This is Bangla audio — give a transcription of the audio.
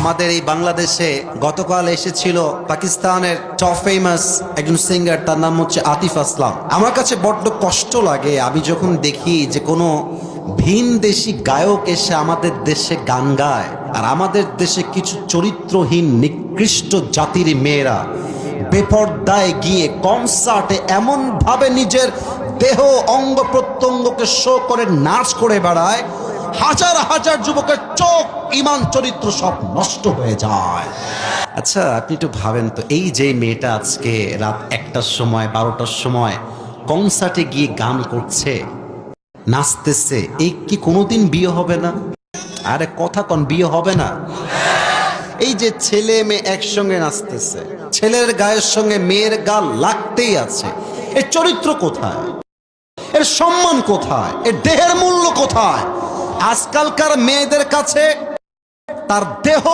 আমাদের এই বাংলাদেশে গতকাল এসেছিল পাকিস্তানের টপ ফেমাস একজন সিঙ্গার, তার নাম হচ্ছে আতিফ আসলাম। আমার কাছে বড্ড কষ্ট লাগে আমি যখন দেখি যে কোনো ভিন দেশি গায়ক এসে আমাদের দেশে গান গায়, আর আমাদের দেশে কিছু চরিত্রহীন নিকৃষ্ট জাতির মেয়েরা বেপর্দায় গিয়ে কনসার্টে এমন ভাবে নিজের দেহ অঙ্গ প্রত্যঙ্গকে শো করে নাচ করে বেড়ায়, হাজার হাজার যুবকের চোখ ঈমান চরিত্র সব নষ্ট হয়ে যায়। আচ্ছা, আপনি একটু ভাবেন তো, এই যে মেয়েটা আজকে রাত 1টার সময় 12টার সময় কনসার্টে গিয়ে গান করছে, নাচতেছে, এই কি কোনোদিন বিয়ে হবে না? আরে কথা কোন, বিয়ে হবে না? এই যে ছেলে মেয়ে একসঙ্গে নাচতেছে, ছেলের গায়ের সঙ্গে মেয়ের গা লাগতেই আছে, এর চরিত্র কোথায়? এর সম্মান কোথায়? এর দেহের মূল্য কোথায়? আজকালকার মেয়েদের কাছে তার দেহ